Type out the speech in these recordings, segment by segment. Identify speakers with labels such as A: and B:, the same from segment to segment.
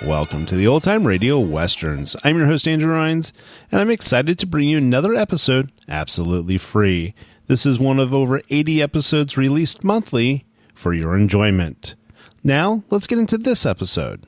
A: Welcome to the Old Time Radio Westerns. I'm your host, Andrew Rhines, and I'm excited to bring you another episode absolutely free. This is one of over 80 episodes released monthly for your enjoyment. Now, let's get into this episode.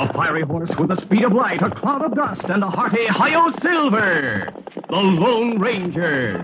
B: A fiery horse with the speed of light, a cloud of dust, and a hearty Hi-Yo Silver, the Lone Ranger.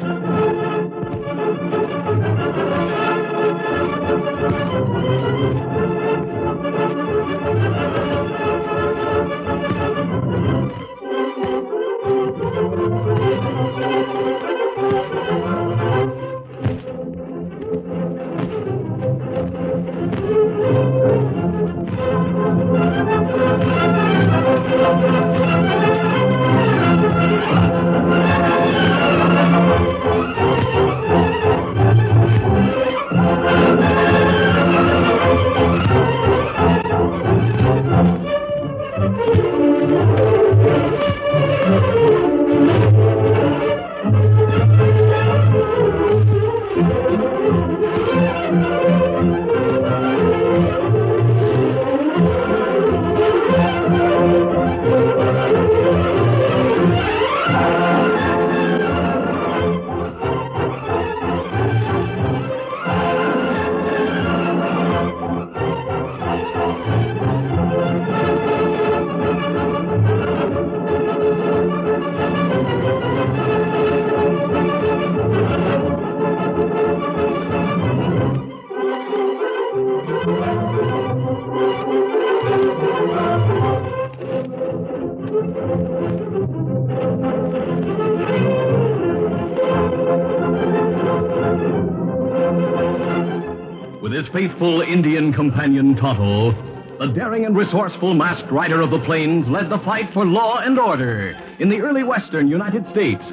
B: Faithful Indian companion Tonto, the daring and resourceful masked rider of the plains, led the fight for law and order in the early western United States.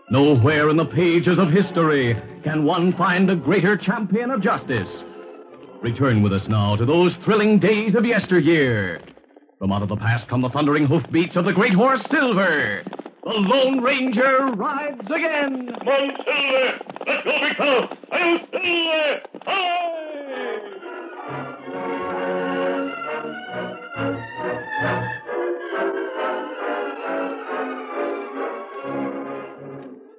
B: Nowhere in the pages of history can one find a greater champion of justice. Return with us now to those thrilling days of yesteryear. From out of the past come the thundering hoofbeats of the great horse Silver. The Lone Ranger rides again.
C: Come on, Silver! Let's go, big fellow! Hi-Yo, Silver! Hi!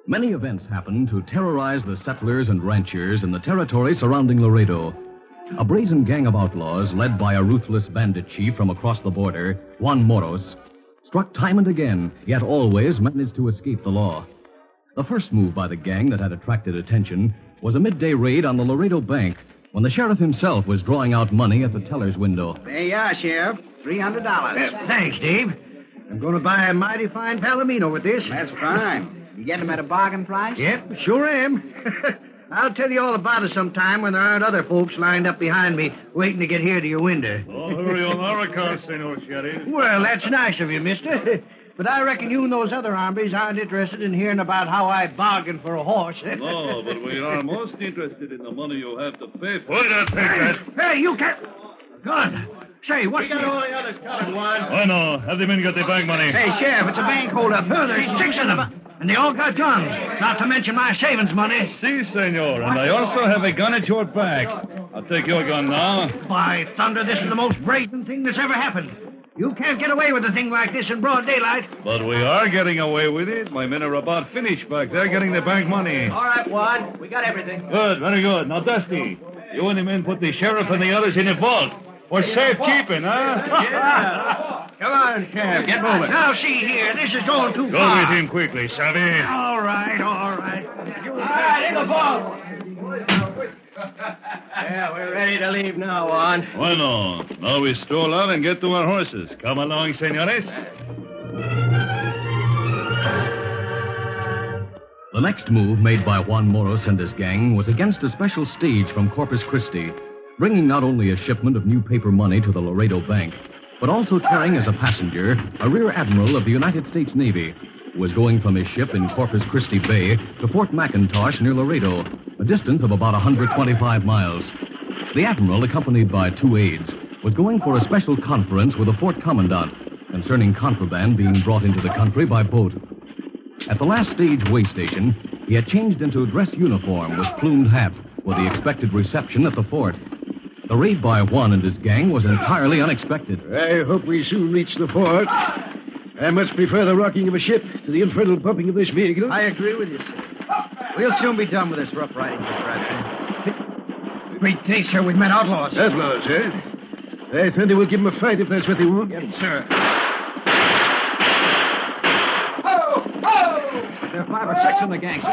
B: Many events happened to terrorize the settlers and ranchers in the territory surrounding Laredo. A brazen gang of outlaws, led by a ruthless bandit chief from across the border, Juan Moros, struck time and again, yet always managed to escape the law. The first move by the gang that had attracted attention was a midday raid on the Laredo Bank, when the sheriff himself was drawing out money at the teller's window.
D: There you are, Sheriff. $300. Thanks, Dave. I'm going to buy a mighty fine palomino with this. That's fine. You get them at a bargain price? Yep, sure am. I'll tell you all about it sometime when there aren't other folks lined up behind me waiting to get here to your window.
C: Oh, hurry on our account, Senor Sheriff.
D: Well, that's nice of you, mister. But I reckon you and those other hombres aren't interested in hearing about how I bargained for a horse.
C: No, but we are most interested in the money you have to pay for. Wait a second.
D: Hey, you can't... Good. Say, what's...
C: We got all the others counted, Juan. Oh, no. Have the men got their bank money.
D: Hey, Sheriff, it's a bank holdup. There's 6 of them. And they all got guns, not to mention my savings money.
C: Si, senor. And I also have a gun at your back. I'll take your gun now.
D: By thunder, this is the most brazen thing that's ever happened. You can't get away with a thing like this in broad daylight.
C: But we are getting away with it. My men are about finished back there getting the bank money.
E: All right, Juan. We got everything.
C: Good, very good. Now, Dusty, you and the men put the sheriff and the others in a vault. For safekeeping, huh?
E: Yeah.
D: Come on, Sheriff. Get moving. Now, see here. This is going too far.
C: Go with him quickly, Savvy.
D: All right. All right, in the vault.
E: Yeah, we're ready to leave now, Juan.
C: Bueno. Now we stroll out and get to our horses. Come along, senores.
B: The next move made by Juan Moros and his gang was against a special stage from Corpus Christi, bringing not only a shipment of new paper money to the Laredo Bank, but also carrying as a passenger a rear admiral of the United States Navy, who was going from his ship in Corpus Christi Bay to Fort McIntosh near Laredo, a distance of about 125 miles. The admiral, accompanied by 2 aides, was going for a special conference with the fort commandant concerning contraband being brought into the country by boat. At the last stage way station, he had changed into dress uniform with plumed hat for the expected reception at the fort. The raid by Juan and his gang was entirely unexpected.
F: I hope we soon reach the fort. I much prefer the rocking of a ship to the infernal bumping of this vehicle.
D: I agree with you, sir. We'll soon be done with this rough riding, Mr. Radford. Great day, sir. We've met outlaws.
F: Outlaws, eh? I thunder we'll give them a fight if that's what they want.
D: Yes, sir. There are 5 or 6 in the gang, sir.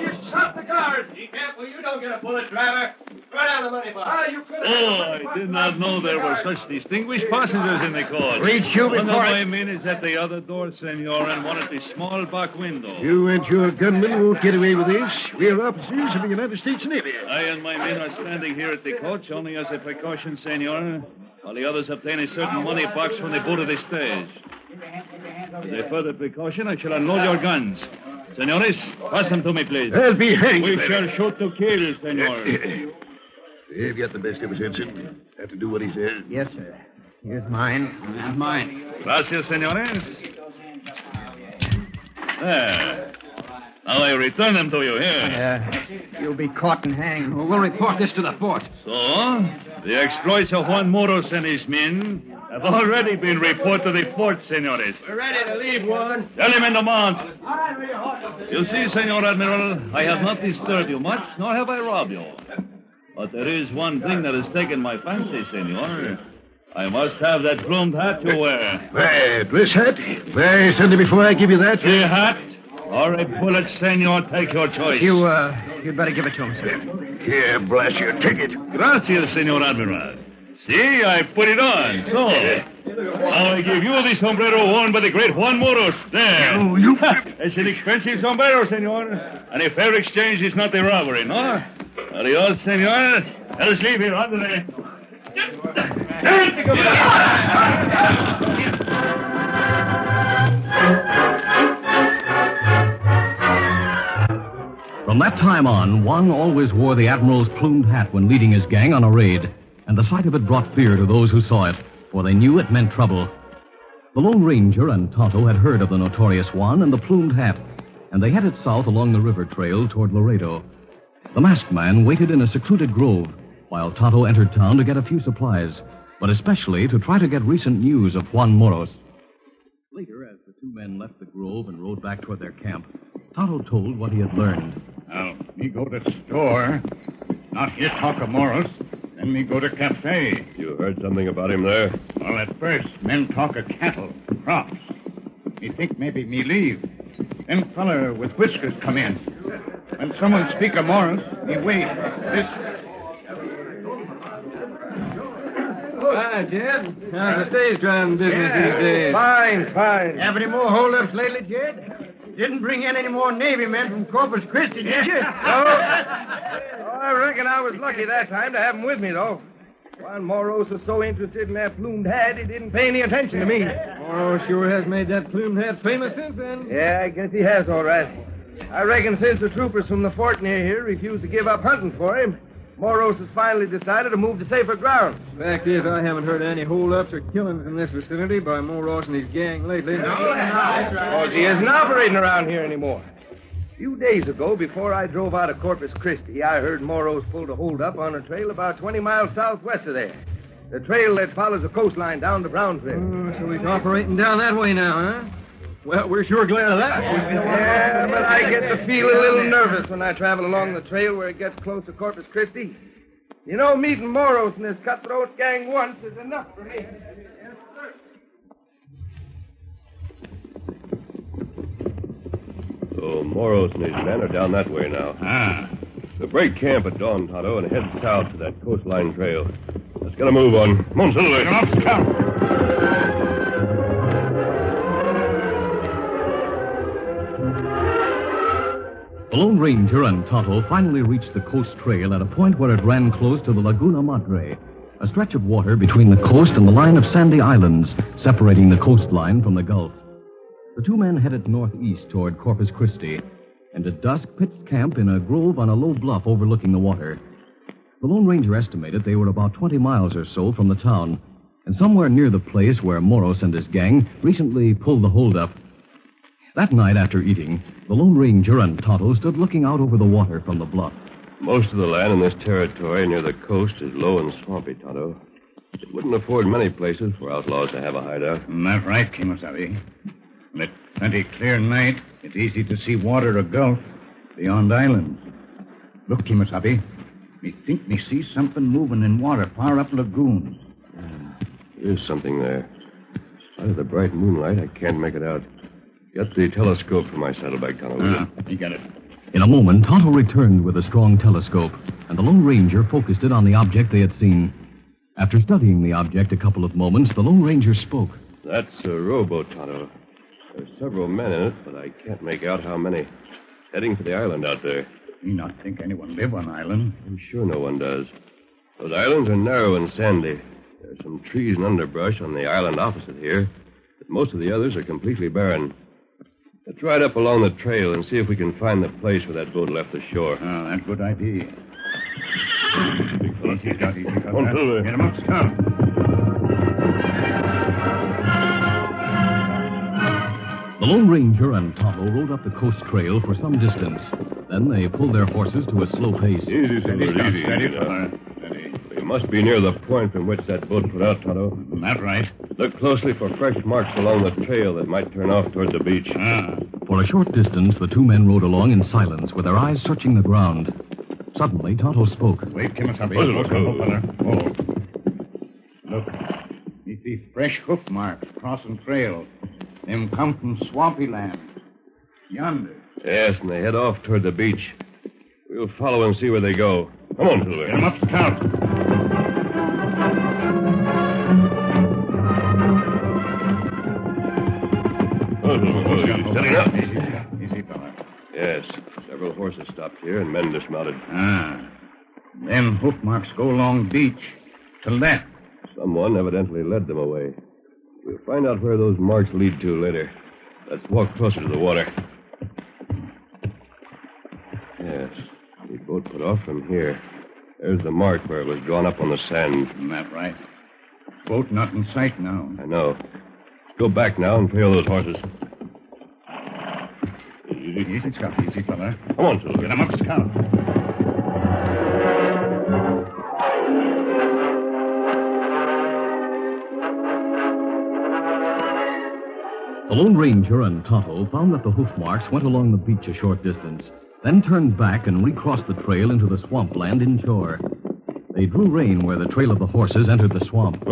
E: You shot the guard. Be careful, you don't get a bullet, driver. Throw down the money box.
C: I did not know there were such distinguished passengers in the court.
D: Read you
C: One of
D: before
C: my men is at the other door, senor, and one at the small back window.
F: You and your gunmen won't get away with this. We're officers of the United States Navy.
C: I and my men are standing here at the coach only as a precaution, senor, while the others obtain a certain money box from the boat of the stage. As a further precaution, I shall unload your guns. Senores, pass them to me, please.
F: I'll be hanged.
C: We shall shoot to kill, senor.
F: They've got the best of us, Ensign. Have to do what he says.
D: Yes, sir. Here's mine and mine.
C: Gracias, senores. There. Now I return them to you here.
D: You'll be caught and hanged. We'll report this to the fort.
C: So, the exploits of Juan Moros and his men have already been reported to the fort, senores.
E: We're ready to leave, Juan.
C: Tell him in the mount. You see, Senor Admiral, I have not disturbed you much, nor have I robbed you. But there is one thing that has taken my fancy, senor. I must have that plumed hat you wear.
F: Why, dress hat? Why, send it before I give you that.
C: The hat or a bullet, senor, take your choice.
D: You'd better give it to him, sir.
F: Here, blast your ticket.
C: Gracias, Senor Admiral. See, I put it on, so. Now I give you the sombrero worn by the great Juan Moros. There.
F: Oh, you...
C: It's an expensive sombrero, senor. And a fair exchange is not a robbery, no? Adios, senor. Let us leave here, Andre.
B: From that time on, Juan always wore the Admiral's plumed hat when leading his gang on a raid, and the sight of it brought fear to those who saw it, for they knew it meant trouble. The Lone Ranger and Tonto had heard of the notorious Juan and the plumed hat, and they headed south along the river trail toward Laredo. The masked man waited in a secluded grove, while Tonto entered town to get a few supplies, but especially to try to get recent news of Juan Moros. Later, as the 2 men left the grove and rode back toward their camp, Tonto told what he had learned.
G: Now, me go to store. Not hear talk of Moros. Then me go to cafe.
H: You heard something about him there?
G: Well, at first, men talk of cattle, crops. Me think maybe me leave. Then feller with whiskers come in. When someone speak of Moros, me wait. This...
E: Hi, Jed. How's the stage driving business these days?
D: Fine. Have any more holdups lately, Jed? Didn't bring in any more Navy men from Corpus Christi, did you?
I: I reckon I was lucky that time to have him with me, though. Juan Moros was so interested in that plumed hat, he didn't pay any attention to me.
E: Morrow sure has made that plumed hat famous since then.
I: Yeah, I guess he has, all right. I reckon since the troopers from the fort near here refused to give up hunting for him, Moros has finally decided to move to safer ground.
E: Fact is, I haven't heard any holdups or killings in this vicinity by Moros and his gang lately.
I: Because he isn't operating around here anymore. A few days ago, before I drove out of Corpus Christi, I heard Moros pulled a holdup on a trail about 20 miles southwest of there. The trail that follows the coastline down to Brownsville.
E: So he's operating down that way now, huh? Well, we're sure glad of that.
I: Yeah, but I get to feel a little nervous when I travel along the trail where it gets close to Corpus Christi. You know, meeting Moros and his cutthroat gang once is enough for me.
H: So Moros and his men are down that way now.
G: Ah.
H: So break camp at dawn, Tonto, and head south to that coastline trail. Let's get a move on. Come on, Silver.
G: Get off, scout.
B: The Lone Ranger and Tonto finally reached the coast trail at a point where it ran close to the Laguna Madre, a stretch of water between the coast and the line of sandy islands separating the coastline from the Gulf. The two men headed northeast toward Corpus Christi, and at dusk pitched camp in a grove on a low bluff overlooking the water. The Lone Ranger estimated they were about 20 miles or so from the town, and somewhere near the place where Moros and his gang recently pulled the holdup. That night after eating, the Lone Ranger and Tonto stood looking out over the water from the bluff.
H: Most of the land in this territory near the coast is low and swampy, Tonto. It wouldn't afford many places for outlaws to have a hideout.
G: That's right, Kemosabe. On a plenty clear night, it's easy to see water or gulf beyond islands. Look, Kemosabe. Me think me see something moving in water far up lagoons.
H: There's something there. Out of the bright moonlight, I can't make it out. Get the telescope for my saddlebag, Tonto.
G: You got it.
B: In a moment, Tonto returned with a strong telescope, and the Lone Ranger focused it on the object they had seen. After studying the object a couple of moments, the Lone Ranger spoke.
H: That's a rowboat, Tonto. There's several men in it, but I can't make out how many. Heading for the island out there.
G: Me not think anyone live on island.
H: I'm sure no one does. Those islands are narrow and sandy. There's some trees and underbrush on the island opposite here, but most of the others are completely barren. Let's ride up along the trail and see if we can find the place where that boat left the shore.
G: Oh, that's a good idea. Easy, Scout.
H: Come on, Silver.
G: Get him up, Scout.
B: The Lone Ranger and Tonto rode up the coast trail for some distance. Then they pulled their horses to a slow pace.
H: Easy, Silver, easy.
G: Steady.
H: We must be near the point from which that boat put out, Tonto.
G: That's right.
H: Look closely for fresh marks along the trail that might turn off toward the beach.
B: For a short distance, the two men rode along in silence, with their eyes searching the ground. Suddenly, Tonto spoke.
G: Wait, Kemosabe. Look. You see fresh hoof marks crossing trail. Them come from swampy land. Yonder.
H: Yes, and they head off toward the beach. We'll follow and see where they go. Come on, Silver.
G: Get him up, Scout.
H: Setting up.
G: Easy, fella.
H: Yes, several horses stopped here and men dismounted.
G: Them hoof marks go along beach to left.
H: Someone evidently led them away. We'll find out where those marks lead to later. Let's walk closer to the water. Yes, the boat put off from here. There's the mark where it was drawn up on the sand.
G: That right. Boat not in sight now.
H: I know. Let's go back now and trail those horses.
G: Easy, Scout. Easy, fella.
H: Come on, Silver.
G: Get him up, Scout.
B: The Lone Ranger and Tonto found that the hoof marks went along the beach a short distance, then turned back and recrossed the trail into the swampland inshore. They drew rein where the trail of the horses entered the swamp.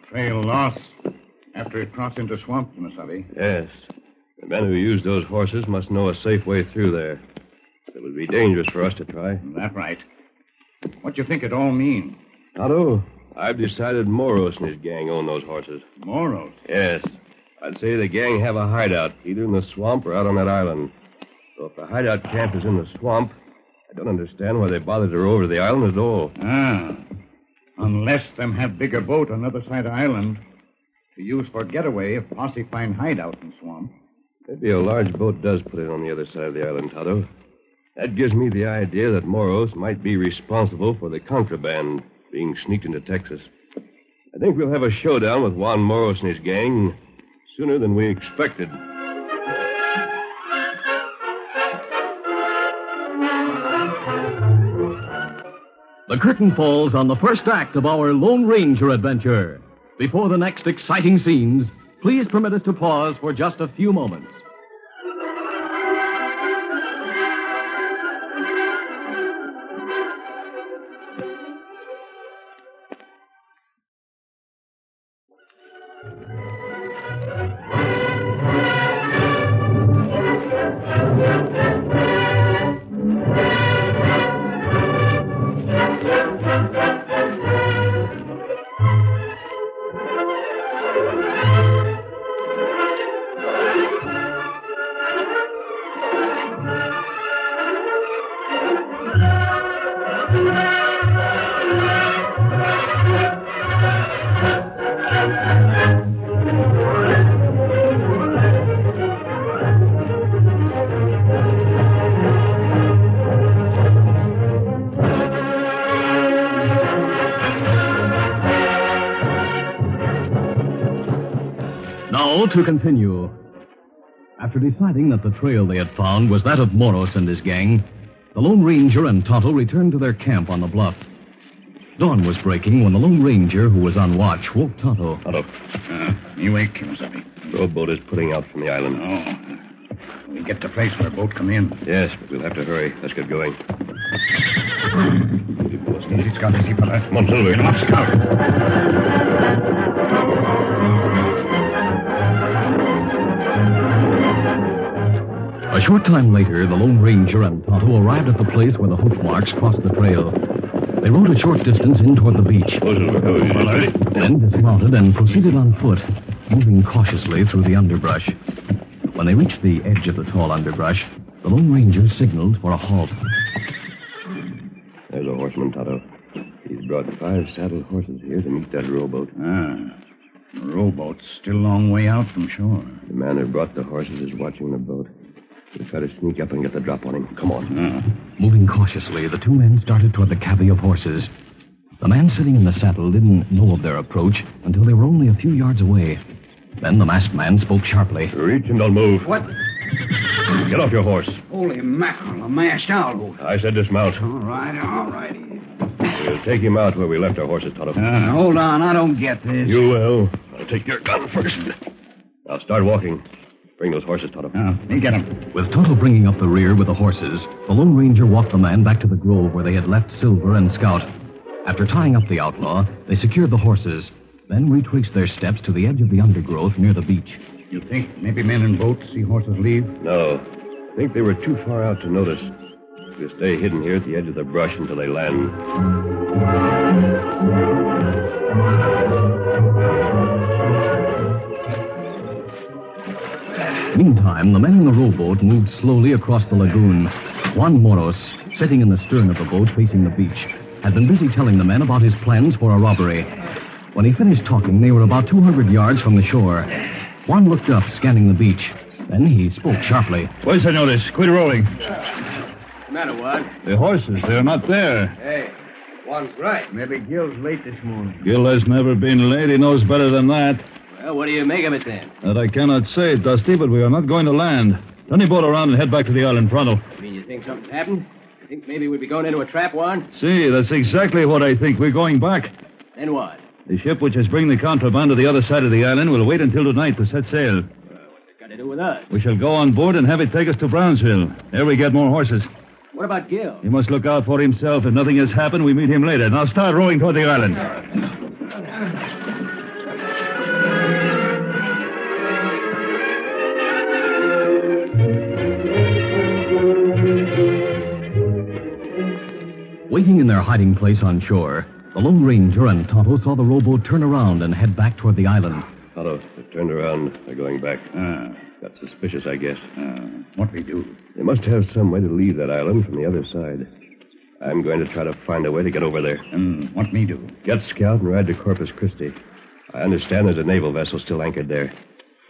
G: Trail lost after it crossed into swamp, Kemosabe.
H: Yes. The men who used those horses must know a safe way through there. It would be dangerous for us to try.
G: That's right. What do you think it all means?
H: Tonto, I've decided Moros and his gang own those horses.
G: Moros?
H: Yes. I'd say the gang have a hideout, either in the swamp or out on that island. So if the hideout camp is in the swamp, I don't understand why they bothered to row over to the island at all.
G: Unless them have bigger boat on the other side of the island to use for getaway if posse find hideout in swamp.
H: Maybe a large boat does put in on the other side of the island, Tonto. That gives me the idea that Moros might be responsible for the contraband being sneaked into Texas. I think we'll have a showdown with Juan Moros and his gang sooner than we expected.
B: The curtain falls on the first act of our Lone Ranger adventure. Before the next exciting scenes, please permit us to pause for just a few moments. Now to continue. After deciding that the trail they had found was that of Moros and his gang, the Lone Ranger and Tonto returned to their camp on the bluff. Dawn was breaking when the Lone Ranger, who was on watch, woke Tonto.
G: Tonto. You wake, Kimasabi.
H: Rowboat is putting out from the island.
G: Oh. We get to place where boat come in.
H: Yes, but we'll have to hurry. Let's get going.
G: Easy, Scout. Easy, fella.
H: Come on, Silver.
G: Come on, Scout.
B: A short time later, the Lone Ranger and Tonto arrived at the place where the hoof marks crossed the trail. They rode a short distance in toward the beach. Then dismounted and proceeded on foot, moving cautiously through the underbrush. When they reached the edge of the tall underbrush, the Lone Ranger signaled for a halt.
H: There's a horseman, Tonto. He's brought 5 saddled horses here to meet that rowboat.
G: The rowboat's still a long way out from shore.
H: The man who brought the horses is watching the boat. We'll try to sneak up and get the drop on him. Come on.
B: Moving cautiously, the two men started toward the cavy of horses. The man sitting in the saddle didn't know of their approach until they were only a few yards away. Then the masked man spoke sharply.
H: Reach and don't move.
D: What?
H: Get off your horse.
D: Holy mackerel, a masked owl.
H: I said dismount.
D: All right.
H: We'll take him out where we left our horses, Tonto.
D: Hold on, I don't get this.
H: You will. I'll take your gun first. Now start walking. Bring those horses, Tonto.
G: Me get him.
B: With Tonto bringing up the rear with the horses, the Lone Ranger walked the man back to the grove where they had left Silver and Scout. After tying up the outlaw, they secured the horses, then retraced their steps to the edge of the undergrowth near the beach.
G: You think maybe men in boats see horses leave?
H: No. I think they were too far out to notice. We'll stay hidden here at the edge of the brush until they land.
B: Meantime, the men in the rowboat moved slowly across the lagoon. Juan Moros, sitting in the stern of the boat facing the beach, had been busy telling the men about his plans for a robbery. When he finished talking, they were about 200 yards from the shore. Juan looked up, scanning the beach. Then he spoke sharply.
C: Pues, senores, quit rowing.
I: What's the matter, Juan?
C: The horses, they're not there.
I: Hey, Juan's right. Maybe Gil's late this morning.
C: Gil has never been late. He knows better than that.
I: Well, what do you make of it, then?
C: That I cannot say, Dusty, but we are not going to land. Turn the boat around and head back to the island pronto.
I: You mean you think something's happened? You think maybe we'd be going into a trap, Juan?
C: See, that's exactly what I think. We're going back.
I: Then what?
C: The ship which is bringing the contraband to the other side of the island will wait until tonight to set sail.
I: What's it got to do with us?
C: We shall go on board and have it take us to Brownsville. There we get more horses.
I: What about Gil?
C: He must look out for himself. If nothing has happened, we meet him later. Now start rowing toward the island.
B: Waiting in their hiding place on shore, the Lone Ranger and Tonto saw the rowboat turn around and head back toward the island.
H: Tonto, they turned around. They're going back. That's suspicious, I guess.
G: What we do?
H: They must have some way to leave that island from the other side. I'm going to try to find a way to get over there.
G: What me do?
H: Get Scout and ride to Corpus Christi. I understand there's a naval vessel still anchored there.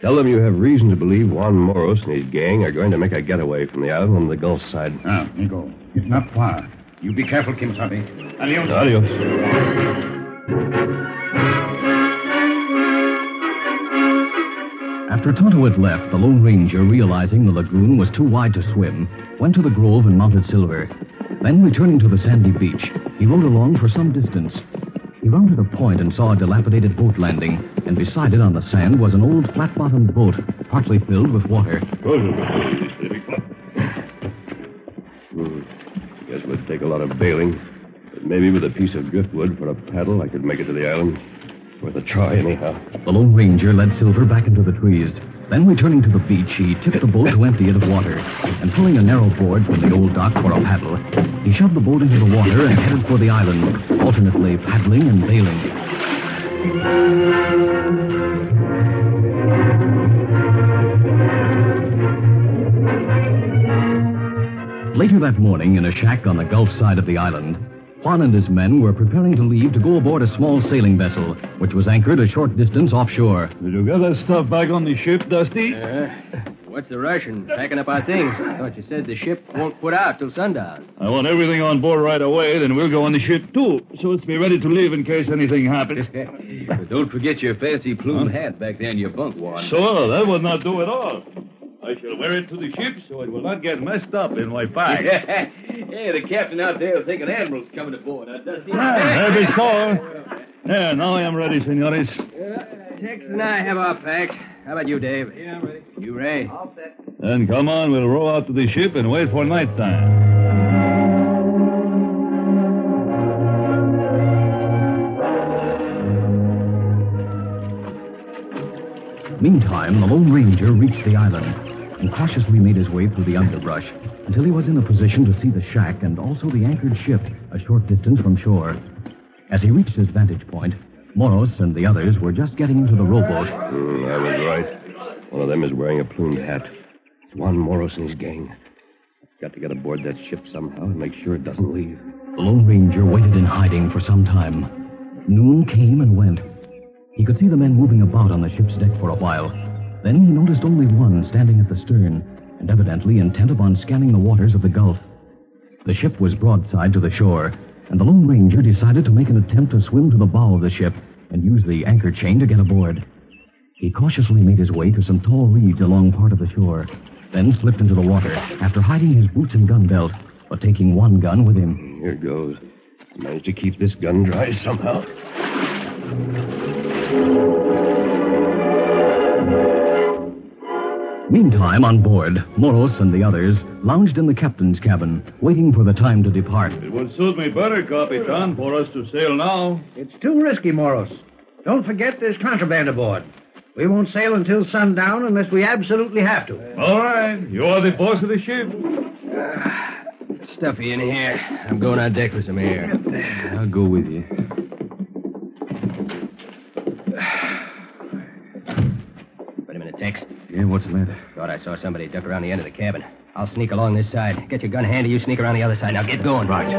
H: Tell them you have reason to believe Juan Moros and his gang are going to make a getaway from the island on the Gulf side.
G: Me go. It's not far. You be careful, Kimasabi. Adios.
H: Adios.
B: After Tonto had left, the Lone Ranger, realizing the lagoon was too wide to swim, went to the grove and mounted Silver. Then, returning to the sandy beach, he rode along for some distance. He rounded a point and saw a dilapidated boat landing, and beside it on the sand was an old flat-bottomed boat, partly filled with water.
H: Guess it would take a lot of bailing, but maybe with a piece of driftwood for a paddle, I could make it to the island. Worth a try, anyhow.
B: The Lone Ranger led Silver back into the trees. Then, returning to the beach, he tipped the boat to empty it of water. And pulling a narrow board from the old dock for a paddle, he shoved the boat into the water and headed for the island, alternately paddling and bailing. Later that morning, in a shack on the Gulf side of the island, Juan and his men were preparing to leave to go aboard a small sailing vessel, which was anchored a short distance offshore.
C: Did you get that stuff back on the ship, Dusty?
I: What's the rush in packing up our things? I thought you said the ship won't put out till sundown.
C: I want everything on board right away, then we'll go on the ship, too. So let's be ready to leave in case anything happens.
J: But don't forget your fancy plume hat back there in your bunk, Warren.
C: So, that would not do at all. I shall wear it to the ship so it will not get messed up in my bag.
J: Hey, the captain out there will think an admiral's coming aboard. Now, does he?
C: Maybe so. Yeah, now I am ready, senores.
I: Tex and I have our packs. How about you, Dave?
D: Yeah, I'm ready.
I: You, Ray?
D: All set.
C: Then come on, we'll row out to the ship and wait for nighttime.
B: Meantime, the Lone Ranger reached the island and cautiously made his way through the underbrush until he was in a position to see the shack and also the anchored ship a short distance from shore. As he reached his vantage point, Moros and the others were just getting into the rowboat.
H: I was right. One of them is wearing a plumed hat. It's Juan Moros and his gang. Got to get aboard that ship somehow and make sure it doesn't leave.
B: The Lone Ranger waited in hiding for some time. Noon came and went. He could see the men moving about on the ship's deck for a while. Then he noticed only one standing at the stern, and evidently intent upon scanning the waters of the Gulf. The ship was broadside to the shore, and the Lone Ranger decided to make an attempt to swim to the bow of the ship and use the anchor chain to get aboard. He cautiously made his way to some tall reeds along part of the shore, then slipped into the water after hiding his boots and gun belt, but taking one gun with him.
H: Here goes. Managed to keep this gun dry somehow.
B: Meantime, on board, Moros and the others lounged in the captain's cabin, waiting for the time to depart.
C: It would suit me better, Capitan, for us to sail now.
D: It's too risky, Moros. Don't forget there's contraband aboard. We won't sail until sundown unless we absolutely have to.
C: All right. You are the boss of the ship.
I: Stuffy in here. I'm going on deck for some air.
J: I'll go with you.
I: Wait a minute, Tex.
J: Yeah, what's the matter?
I: Thought I saw somebody duck around the end of the cabin. I'll sneak along this side. Get your gun handy. You sneak around the other side. Now get going.
B: Right.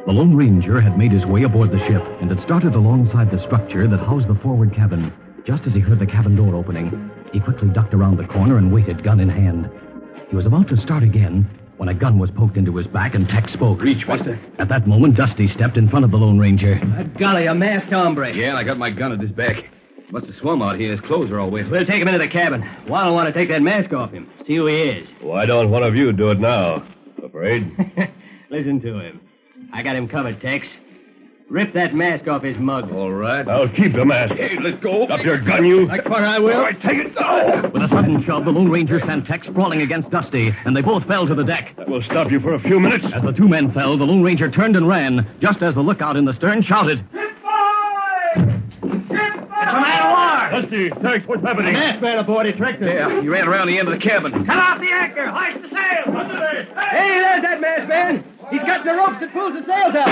B: The Lone Ranger had made his way aboard the ship and had started alongside the structure that housed the forward cabin. Just as he heard the cabin door opening, he quickly ducked around the corner and waited, gun in hand. He was about to start again when a gun was poked into his back and Tex spoke.
J: Reach, mister.
B: At that moment, Dusty stepped in front of the Lone Ranger.
I: Golly, a masked hombre.
J: Yeah, and I got my gun at his back. Must have swum out here. His clothes are all wet.
I: We'll take him into the cabin. Juan will want to take that mask off him. See who he is.
H: Why don't one of you do it now? Afraid?
I: Listen to him. I got him covered, Tex. Rip that mask off his mug.
J: All right.
H: I'll keep the mask.
J: Hey, let go.
H: Up your gun, you.
I: Like fun I will.
H: All right, take it down.
B: With a sudden shove, the Lone Ranger sent Tex sprawling against Dusty, and they both fell to the deck.
H: That will stop you for a few minutes.
B: As the two men fell, the Lone Ranger turned and ran, just as the lookout in the stern shouted.
I: It's a man of war!
C: Dusty, Tex, what's happening?
I: Masked man aboard. He tricked us.
J: Yeah, he ran around the end of the cabin.
I: Cut off the anchor! Hoist the sail! Hey, there's that masked man! He's got the ropes that pulls the sails out!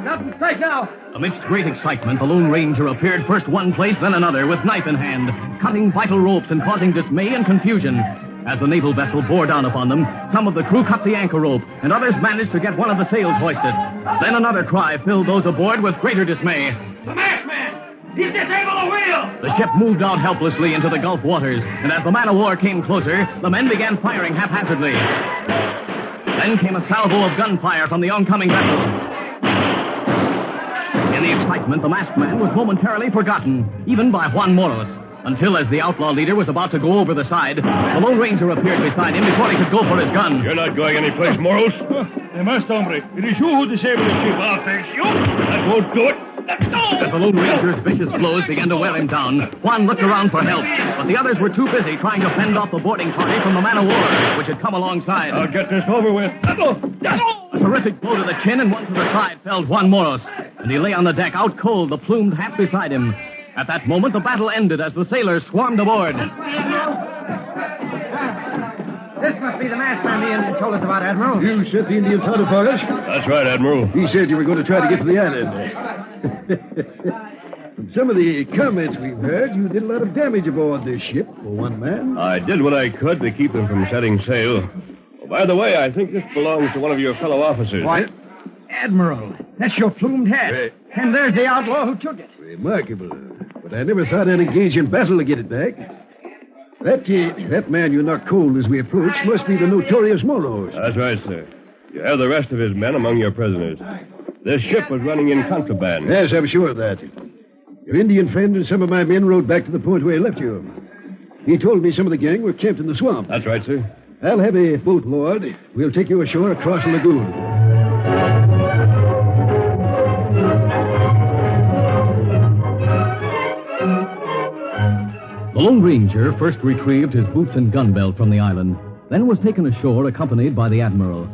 I: Nothing strike now!
B: Amidst great excitement, the Lone Ranger appeared first one place, then another, with knife in hand, cutting vital ropes and causing dismay and confusion. As the naval vessel bore down upon them, some of the crew cut the anchor rope, and others managed to get one of the sails hoisted. Then another cry filled those aboard with greater dismay.
E: The masked man! He's disabled the wheel!
B: The ship moved out helplessly into the Gulf waters, and as the man-of-war came closer, the men began firing haphazardly. Then came a salvo of gunfire from the oncoming vessel. In the excitement, the masked man was momentarily forgotten, even by Juan Moros, until as the outlaw leader was about to go over the side, the Lone Ranger appeared beside him before he could go for his gun.
H: You're not going anyplace, Moros.
C: The masked hombre. It is you who disabled the ship. I'll face you.
H: That won't do it.
B: As the Lone Ranger's vicious blows began to wear him down, Juan looked around for help, but the others were too busy trying to fend off the boarding party from the man-of-war, which had come alongside.
C: I'll get this over with.
B: A terrific blow to the chin and one to the side felled Juan Moros, and he lay on the deck out cold, the plumed hat beside him. At that moment, the battle ended as the sailors swarmed aboard.
D: This must be the masked man the Indian told us about, Admiral.
F: You sent the Indian tunnel for us?
H: That's right, Admiral.
F: He said you were going to try to get to the island. From some of the comments we've heard, you did a lot of damage aboard this ship for one man.
H: I did what I could to keep them from setting sail. Oh, by the way, I think this belongs to one of your fellow officers.
D: What? Admiral, that's your plumed hat. And there's the outlaw who took it.
F: Remarkable. but I never thought I'd engage in battle to get it back. That man you knocked cold as we approached must be the notorious Morrows.
H: That's right, sir. You have the rest of his men among your prisoners. This ship was running in contraband.
F: Yes, I'm sure of that. Your Indian friend and some of my men rode back to the point where he left you. He told me some of the gang were camped in the swamp.
H: That's right, sir.
F: I'll have a boat moored. We'll take you ashore across the lagoon.
B: The Lone Ranger first retrieved his boots and gun belt from the island, then was taken ashore accompanied by the Admiral.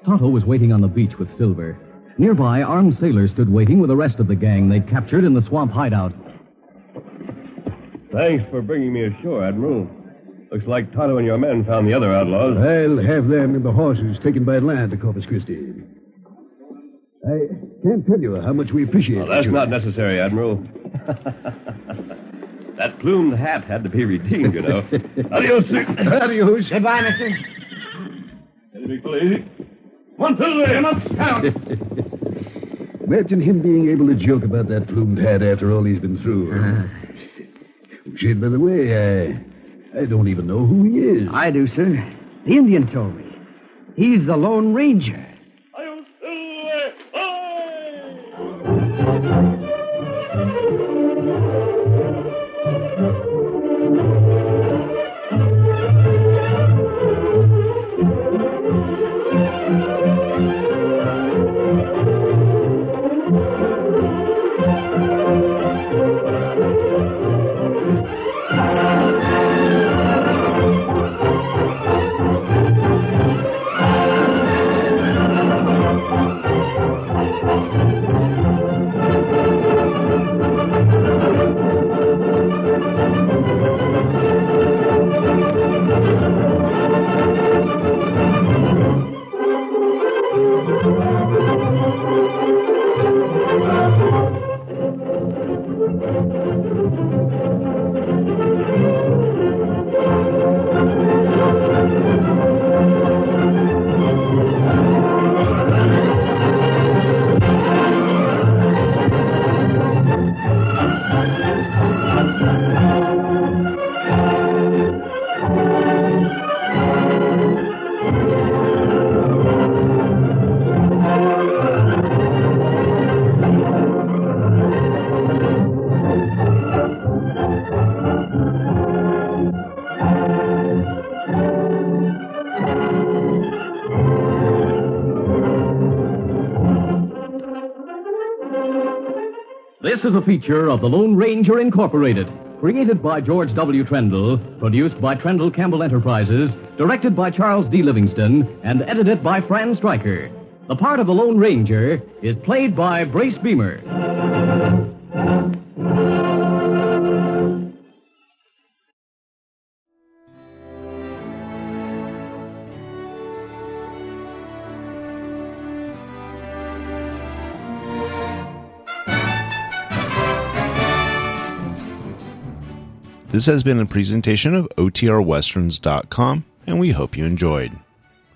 B: Tonto was waiting on the beach with Silver. Nearby, armed sailors stood waiting with the rest of the gang they'd captured in the swamp hideout.
H: Thanks for bringing me ashore, Admiral. Looks like Tonto and your men found the other outlaws.
F: I'll have them and the horses taken by land to Corpus Christi. I can't tell you how much we appreciate it.
H: That's not necessary, Admiral. That plumed hat had to be redeemed, you know. Adios, sir.
F: Adios.
D: Goodbye, mister.
H: Steady, big lady. One to the way, not down.
F: Imagine him being able to joke about that plumed hat after all he's been through. Shit, by the way, I don't even know who he is.
D: I do, sir. The Indian told me. He's the Lone Ranger.
B: This is a feature of the Lone Ranger Incorporated, created by George W. Trendle, produced by Trendle Campbell Enterprises, directed by Charles D. Livingston, and edited by Fran Stryker. The part of the Lone Ranger is played by Brace Beamer.
A: This has been a presentation of OTRWesterns.com, and we hope you enjoyed.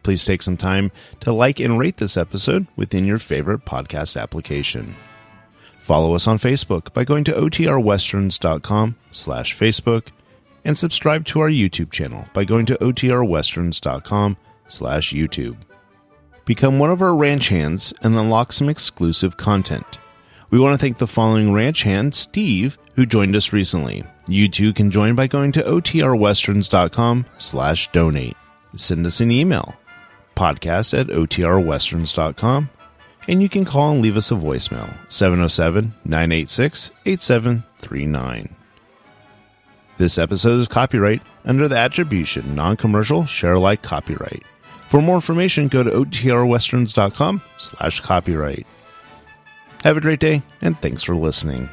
A: Please take some time to like and rate this episode within your favorite podcast application. Follow us on Facebook by going to OTRWesterns.com/Facebook, and subscribe to our YouTube channel by going to OTRWesterns.com/YouTube. Become one of our ranch hands and unlock some exclusive content. We want to thank the following ranch hand, Steve, who joined us recently. You too can join by going to OTRWesterns.com/donate. Send us an email, podcast@OTRWesterns.com, and you can call and leave us a voicemail, 707-986-8739. This episode is copyright under the attribution, non-commercial, share-alike copyright. For more information, go to OTRWesterns.com/copyright. Have a great day, and thanks for listening.